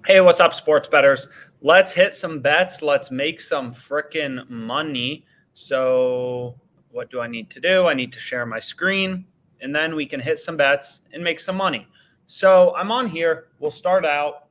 Hey, what's up, sports bettors? Let's hit some bets. Let's make some freaking money. So, what do I need to do? I need to share my screen, and then we can hit some bets and make some money. So, I'm on here. We'll start out.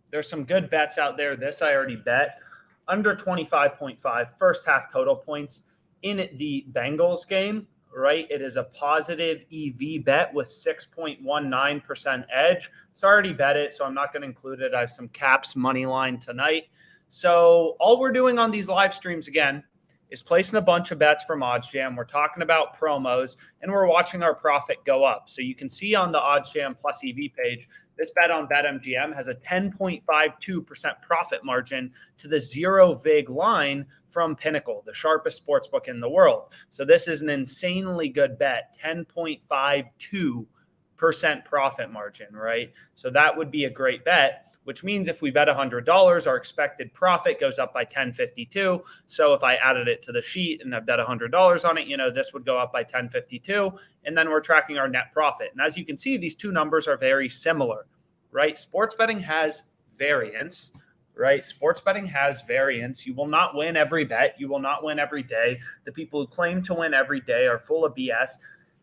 There's some good bets out there. This I already bet under 25.5 first half total points in the Bengals game. Right, it is a positive EV bet with 6.19% edge. So I already bet it, so I'm not going to include it. I have some caps money line tonight. So all we're doing on these live streams again is placing a bunch of bets from OddsJam. We're talking about promos, and we're watching our profit go up. So you can see on the OddsJam plus EV page, this bet on BetMGM has a 10.52% profit margin to the zero VIG line from Pinnacle, the sharpest sportsbook in the world. So this is an insanely good bet, 10.52% profit margin, right? So that would be a great bet, which means if we bet $100, our expected profit goes up by 10.52. So if I added it to the sheet and I bet $100 on it, this would go up by 10.52. And then we're tracking our net profit. And as you can see, these two numbers are very similar, right? Sports betting has variance, right? Sports betting has variance. You will not win every bet. You will not win every day. The people who claim to win every day are full of BS.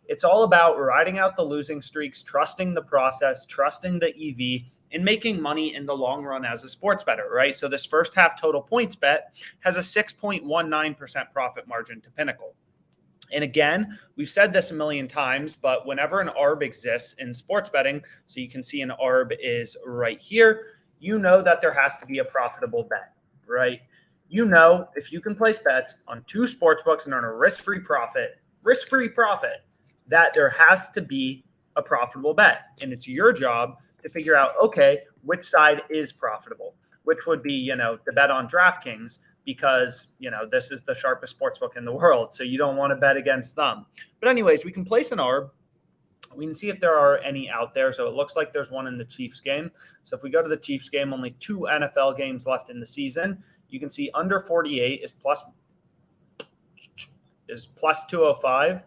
It's all about riding out the losing streaks, trusting the process, trusting the EV, and making money in the long run as a sports bettor, right? So this first half total points bet has a 6.19% profit margin to Pinnacle. And again, we've said this a million times, but whenever an ARB exists in sports betting, so you can see an ARB is right here, that there has to be a profitable bet, right? If you can place bets on two sports books and earn a risk-free profit, that there has to be a profitable bet. And it's your job to figure out, okay, which side is profitable, which would be, the bet on DraftKings, because, this is the sharpest sportsbook in the world. So you don't want to bet against them. But anyways, we can place an ARB. We can see if there are any out there. So it looks like there's one in the Chiefs game. So if we go to the Chiefs game, only 2 NFL games left in the season. You can see under 48 is plus 205.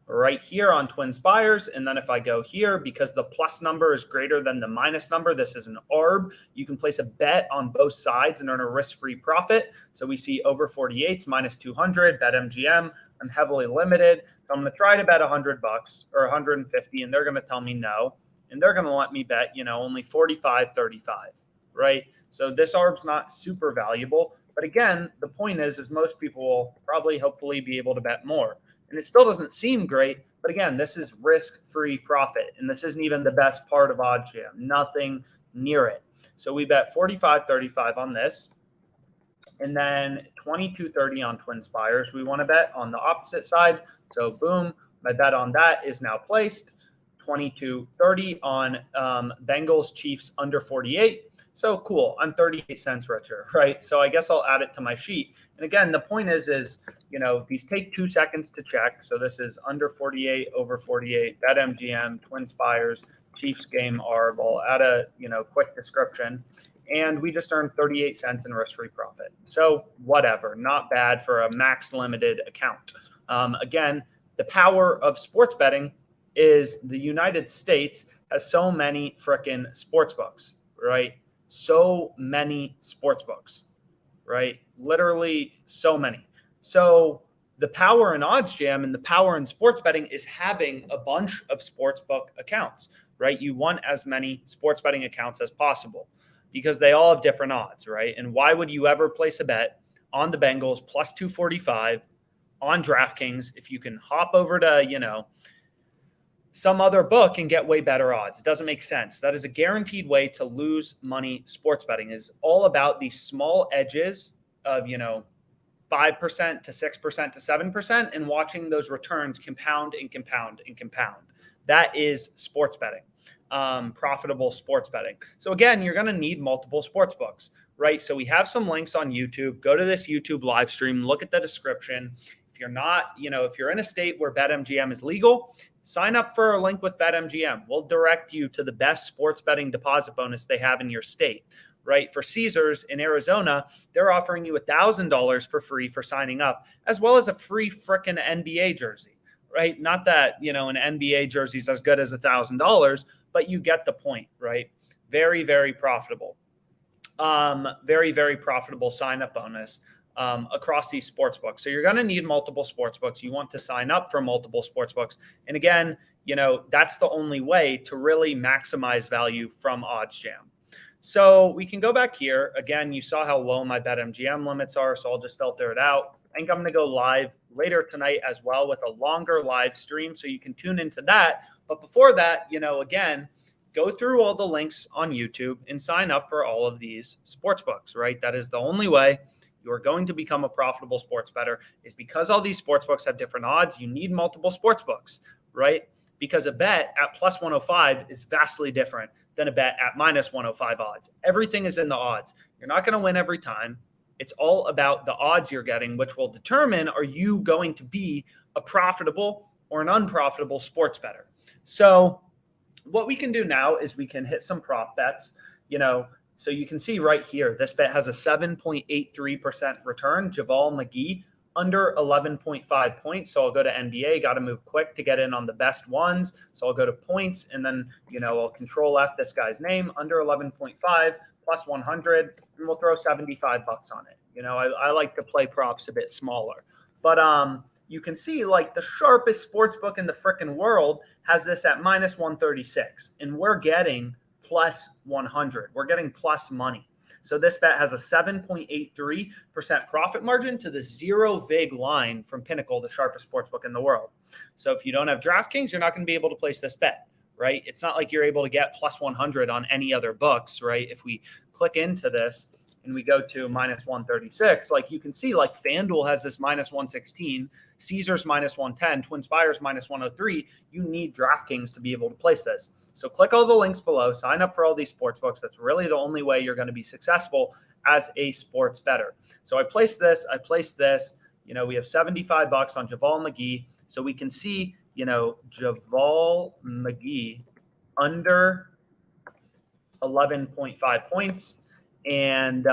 Right here on Twin Spires. And then if I go here, because the plus number is greater than the minus number, this is an ARB. You can place a bet on both sides and earn a risk-free profit. So we see over 48s minus 200, BetMGM. I'm heavily limited. So I'm going to try to bet $100 or 150, and they're going to tell me no. And they're going to let me bet, only 45.35, right? So this ARB's not super valuable. But again, the point is most people will probably hopefully be able to bet more. And it still doesn't seem great, but again, this is risk-free profit, and this isn't even the best part of OddsJam. Nothing near it. So we bet 45.35 on this, and then 22.30 on Twin Spires. We want to bet on the opposite side. So boom, my bet on that is now placed. 22.30 on Bengals Chiefs under 48. So cool. I'm 38 cents richer, right? So I guess I'll add it to my sheet. And again, the point is these take 2 seconds to check. So this is under 48, over 48, BetMGM, Twin Spires, Chiefs game ARB. I'll add a quick description. And we just earned 38 cents in risk-free profit. So whatever, not bad for a max limited account. Again, the power of sports betting is the United States has so many frickin' sports books, right? So many sports books, right? Literally so many. So the power in OddsJam and the power in sports betting is having a bunch of sportsbook accounts, right? You want as many sports betting accounts as possible because they all have different odds, right? And why would you ever place a bet on the Bengals plus 245 on DraftKings if you can hop over to, some other book and get way better odds? It doesn't make sense. That is a guaranteed way to lose money. Sports betting is all about these small edges of, 5% to 6% to 7% and watching those returns compound and compound and compound. That is sports betting, profitable sports betting. So again, you're going to need multiple sports books, right? So we have some links on YouTube. Go to this YouTube live stream, look at the description. If you're not, if you're in a state where BetMGM is legal, sign up for a link with BetMGM. We'll direct you to the best sports betting deposit bonus they have in your state, right? For Caesars in Arizona, they're offering you $1,000 for free for signing up, as well as a free frickin' NBA jersey, right? Not that, an NBA jersey is as good as $1,000, but you get the point, right? Very, very profitable. Very, very profitable sign-up bonus across these sports books. So you're going to need multiple sports books. You want to sign up for multiple sports books. And again, that's the only way to really maximize value from OddsJam. So we can go back here. Again, you saw how low my BetMGM limits are, so I'll just filter it out. I think I'm going to go live later tonight as well with a longer live stream, so you can tune into that. But before that, again, go through all the links on YouTube and sign up for all of these sports books, right? That is the only way you are going to become a profitable sports bettor, is because all these sports books have different odds. You need multiple sports books, right? Because a bet at plus 105 is vastly different than a bet at minus 105 odds. Everything is in the odds. You're not going to win every time. It's all about the odds you're getting, which will determine, are you going to be a profitable or an unprofitable sports bettor? So what we can do now is we can hit some prop bets, so you can see right here, this bet has a 7.83% return. Javal McGee under 11.5 points. So I'll go to NBA, got to move quick to get in on the best ones. So I'll go to points and then, I'll control F this guy's name under 11.5 plus 100, and we'll throw 75 bucks on it. I like to play props a bit smaller, but, you can see like the sharpest sports book in the frickin' world has this at minus 136, and we're getting plus 100. We're getting plus money. So this bet has a 7.83% profit margin to the zero vig line from Pinnacle, the sharpest sports book in the world. So if you don't have DraftKings, you're not going to be able to place this bet, right? It's not like you're able to get plus 100 on any other books, right? If we click into this and we go to minus 136, like you can see, like FanDuel has this minus 116, Caesars minus 110, Twin Spires minus 103. You need DraftKings to be able to place this. So click all the links below, sign up for all these sports books. That's really the only way you're going to be successful as a sports bettor. So I placed this, we have 75 bucks on Javal McGee. So we can see, Javal McGee under 11.5 points. And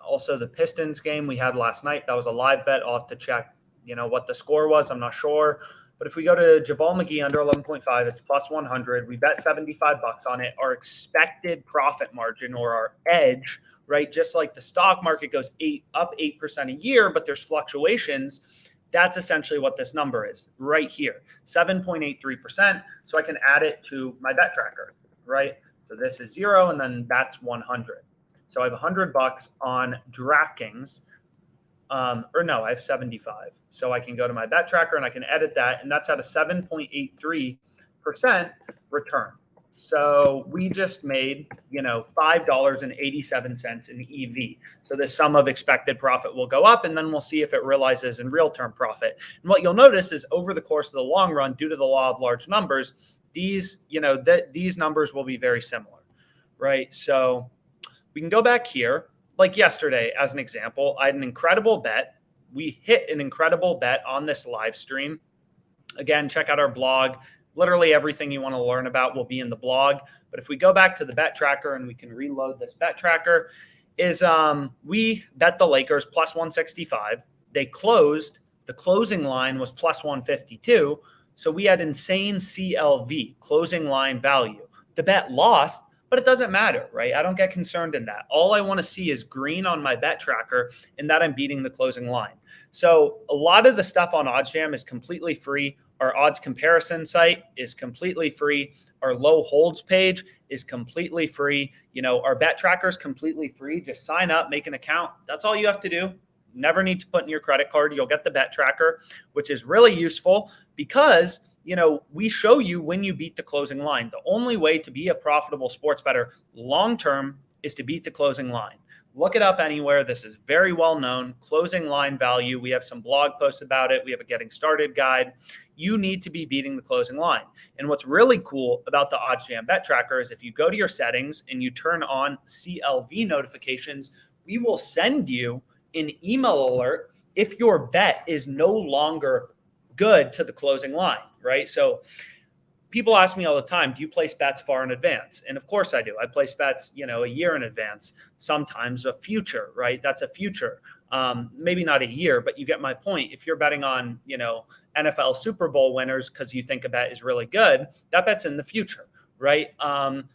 also the Pistons game we had last night, that was a live bet. I'll have to check, what the score was. I'm not sure. But if we go to Javal McGee under 11.5, it's plus 100. We bet 75 bucks on it. Our expected profit margin, or our edge, right? Just like the stock market goes up 8% a year, but there's fluctuations. That's essentially what this number is right here, 7.83%. So I can add it to my bet tracker, right? So this is 0, and then that's 100. So I have 100 bucks on DraftKings, I have 75. So I can go to my bet tracker and I can edit that, and that's at a 7.83% return. So we just made, $5.87 in EV. So the sum of expected profit will go up, and then we'll see if it realizes in real term profit. And what you'll notice is over the course of the long run, due to the law of large numbers, these numbers will be very similar, right? So we can go back here. Like yesterday, as an example, I had an incredible bet. We hit an incredible bet on this live stream. Again, check out our blog. Literally everything you want to learn about will be in the blog. But if we go back to the bet tracker and we can reload this bet tracker, we bet the Lakers plus 165. They closed. The closing line was plus 152. So we had insane CLV, closing line value. The bet lost, but it doesn't matter, right? I don't get concerned in that. All I want to see is green on my bet tracker and that I'm beating the closing line. So a lot of the stuff on OddsJam is completely free. Our odds comparison site is completely free. Our low holds page is completely free. Our bet tracker is completely free. Just sign up, make an account. That's all you have to do. Never need to put in your credit card. You'll get the bet tracker, which is really useful because we show you when you beat the closing line. The only way to be a profitable sports bettor long-term is to beat the closing line. Look it up anywhere. This is very well known. Closing line value. We have some blog posts about it. We have a getting started guide. You need to be beating the closing line. And what's really cool about the OddsJam bet tracker is if you go to your settings and you turn on CLV notifications, we will send you an email alert if your bet is no longer good to the closing line, right? So people ask me all the time, do you place bets far in advance? And of course I do. I place bets, a year in advance, sometimes a future, right? That's a future. Maybe not a year, but you get my point. If you're betting on, NFL Super Bowl winners because you think a bet is really good, that bet's in the future, right?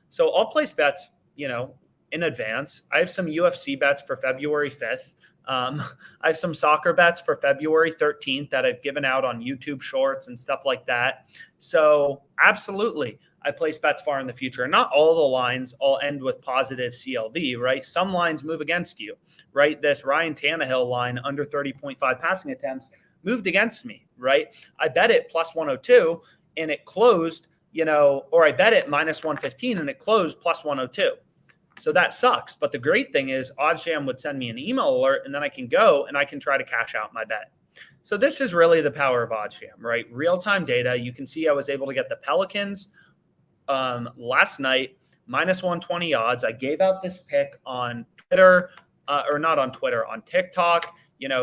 So I'll place bets, in advance. I have some UFC bets for February 5th. I have some soccer bets for February 13th that I've given out on YouTube Shorts and stuff like that. So absolutely, I place bets far in the future. Not all the lines all end with positive CLV, right? Some lines move against you, right? This Ryan Tannehill line under 30.5 passing attempts moved against me, right? I bet it plus 102 and it closed, or I bet it minus 115 and it closed plus 102. So that sucks. But the great thing is OddsJam would send me an email alert and then I can go and I can try to cash out my bet. So this is really the power of OddsJam, right? Real-time data. You can see I was able to get the Pelicans last night, minus 120 odds. I gave out this pick on Twitter, or not on Twitter, on TikTok,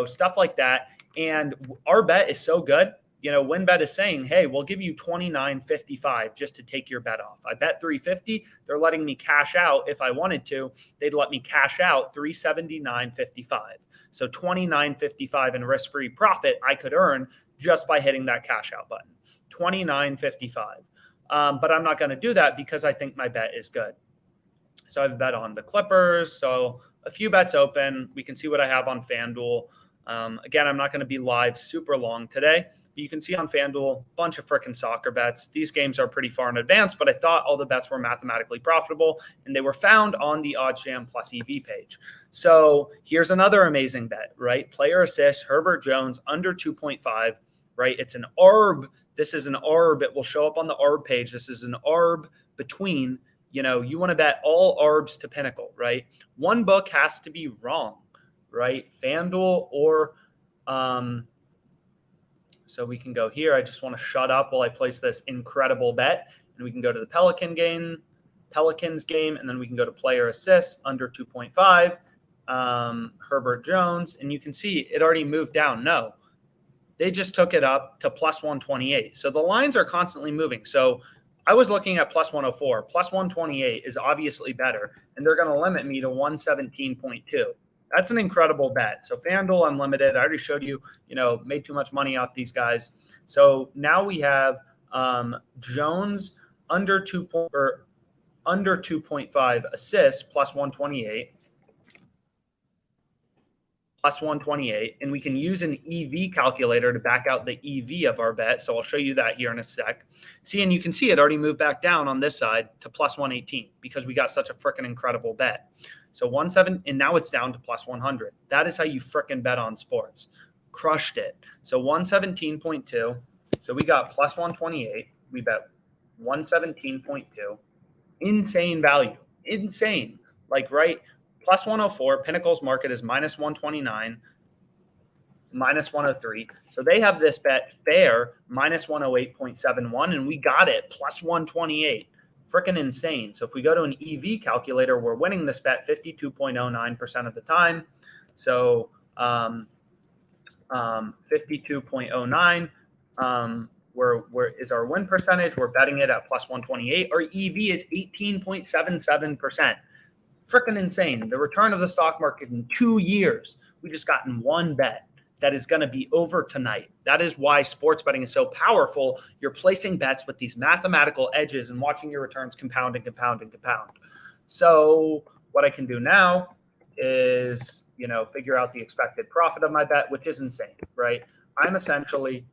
stuff like that. And our bet is so good. WinBet is saying, hey, we'll give you $29.55 just to take your bet off. I bet $350. They're letting me cash out. If I wanted to, they'd let me cash out $379.55. So $29.55 in risk-free profit I could earn just by hitting that cash out button. $29.55. But I'm not going to do that because I think my bet is good. So I've bet on the Clippers. So a few bets open. We can see what I have on FanDuel. Again, I'm not going to be live super long today. But you can see on FanDuel, a bunch of freaking soccer bets. These games are pretty far in advance, but I thought all the bets were mathematically profitable, and they were found on the OddsJam plus EV page. So here's another amazing bet, right? Player assist, Herbert Jones, under 2.5, right? It's an ARB. This is an ARB. It will show up on the ARB page. This is an ARB between, you want to bet all ARBs to Pinnacle, right? One book has to be wrong, right? FanDuel or so we can go here. I just want to shut up while I place this incredible bet. And we can go to the Pelicans game, and then we can go to player assist under 2.5, Herbert Jones. And you can see it already moved down. No, they just took it up to plus 128. So the lines are constantly moving. So I was looking at plus 104. Plus 128 is obviously better. And they're going to limit me to 117.2. That's an incredible bet. So FanDuel Unlimited, I already showed you, made too much money off these guys. So now we have Jones under 2.5 assists plus 128. Plus 128. And we can use an EV calculator to back out the EV of our bet. So I'll show you that here in a sec. See, and you can see it already moved back down on this side to plus 118 because we got such a freaking incredible bet. So 1.7, and now it's down to plus 100. That is how you frickin' bet on sports. Crushed it. So 117.2. So we got plus 128. We bet 117.2. Insane value. Insane. Right? Plus 104. Pinnacle's market is minus 129. Minus 103. So they have this bet fair, minus 108.71, and we got it plus 128. Freaking insane. So if we go to an EV calculator, we're winning this bet 52.09% of the time. So 52.09 where is our win percentage. We're betting it at plus 128. Our EV is 18.77%. Freaking insane. The return of the stock market in 2 years. We just got in one bet that is going to be over tonight. That is why sports betting is so powerful. You're placing bets with these mathematical edges and watching your returns compound and compound and compound. So what I can do now is, figure out the expected profit of my bet, which is insane, right? I'm essentially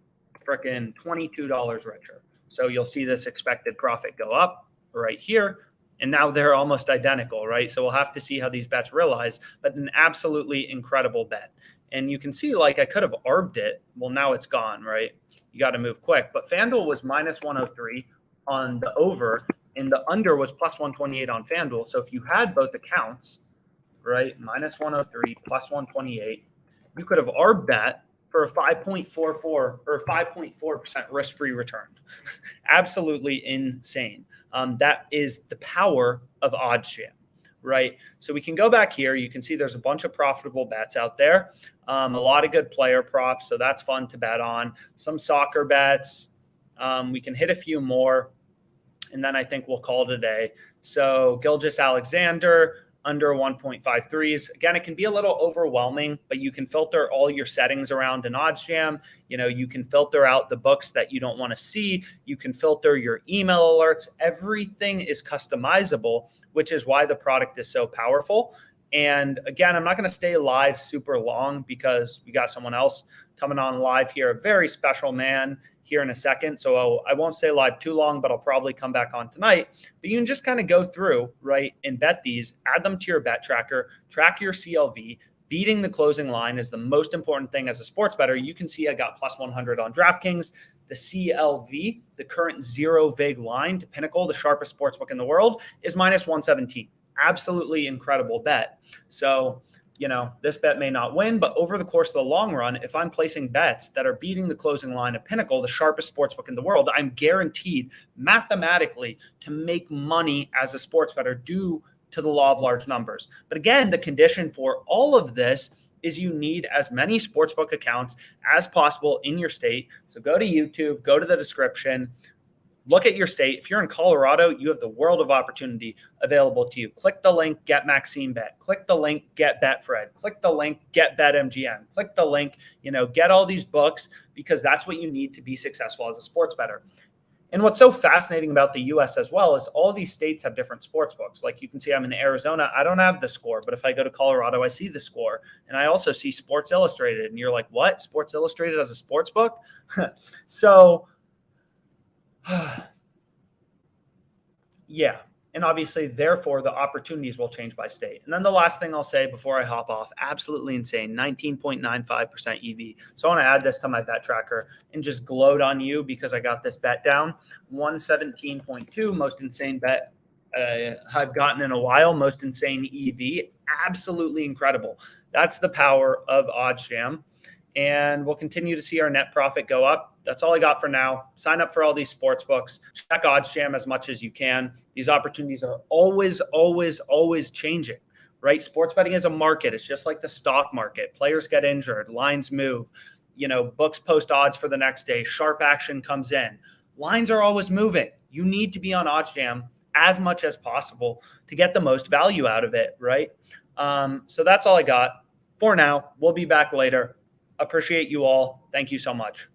freaking $22 richer. So you'll see this expected profit go up right here. And now they're almost identical, right? So we'll have to see how these bets realize, but an absolutely incredible bet. And you can see, I could have arbed it. Well, now it's gone, right? You got to move quick. But FanDuel was minus 103 on the over, and the under was plus 128 on FanDuel. So if you had both accounts, right, minus 103, plus 128, you could have arbed that for a 5.44 or 5.4% risk-free return. Absolutely insane. That is the power of OddsJam. Right. So we can go back here. You can see there's a bunch of profitable bets out there. A lot of good player props. So that's fun to bet on. Some soccer bets. We can hit a few more. And then I think we'll call it a day. So Gilgeous Alexander, under 1.53s. Again, it can be a little overwhelming, but you can filter all your settings around in OddsJam. You can filter out the books that you don't want to see. You can filter your email alerts. Everything is customizable, which is why the product is so powerful. And again, I'm not going to stay live super long because we got someone else coming on live here, a very special man here in a second. So I won't stay live too long, but I'll probably come back on tonight. But you can just kind of go through, right, and bet these, add them to your bet tracker, track your CLV. Beating the closing line is the most important thing as a sports bettor. You can see I got plus 100 on DraftKings. The CLV, the current zero vig line to Pinnacle, the sharpest sportsbook in the world, is minus 117. Absolutely incredible bet. So, this bet may not win, but over the course of the long run, if I'm placing bets that are beating the closing line at Pinnacle, the sharpest sportsbook in the world, I'm guaranteed mathematically to make money as a sports bettor due to the law of large numbers. But again, the condition for all of this is you need as many sportsbook accounts as possible in your state. So go to YouTube, go to the description, look at your state. If you're in Colorado, you have the world of opportunity available to you. Click the link, get Maxime Bet. Click the link, get Betfred. Click the link, get BetMGM. Click the link, get all these books, because that's what you need to be successful as a sports bettor. And what's so fascinating about the US as well is all these states have different sports books. Like you can see I'm in Arizona, I don't have the score, but if I go to Colorado, I see the score. And I also see Sports Illustrated. And you're like, what? Sports Illustrated as a sports book? So yeah. And obviously, therefore, the opportunities will change by state. And then the last thing I'll say before I hop off, absolutely insane, 19.95% EV. So I want to add this to my bet tracker and just gloat on you because I got this bet down. 117.2, most insane bet I've gotten in a while, most insane EV. Absolutely incredible. That's the power of OddsJam. And we'll continue to see our net profit go up. That's all I got for now. Sign up for all these sports books. Check OddsJam as much as you can. These opportunities are always, always, always changing, right? Sports betting is a market. It's just like the stock market. Players get injured. Lines move. Books post odds for the next day. Sharp action comes in. Lines are always moving. You need to be on OddsJam as much as possible to get the most value out of it, right? So that's all I got for now. We'll be back later. Appreciate you all. Thank you so much.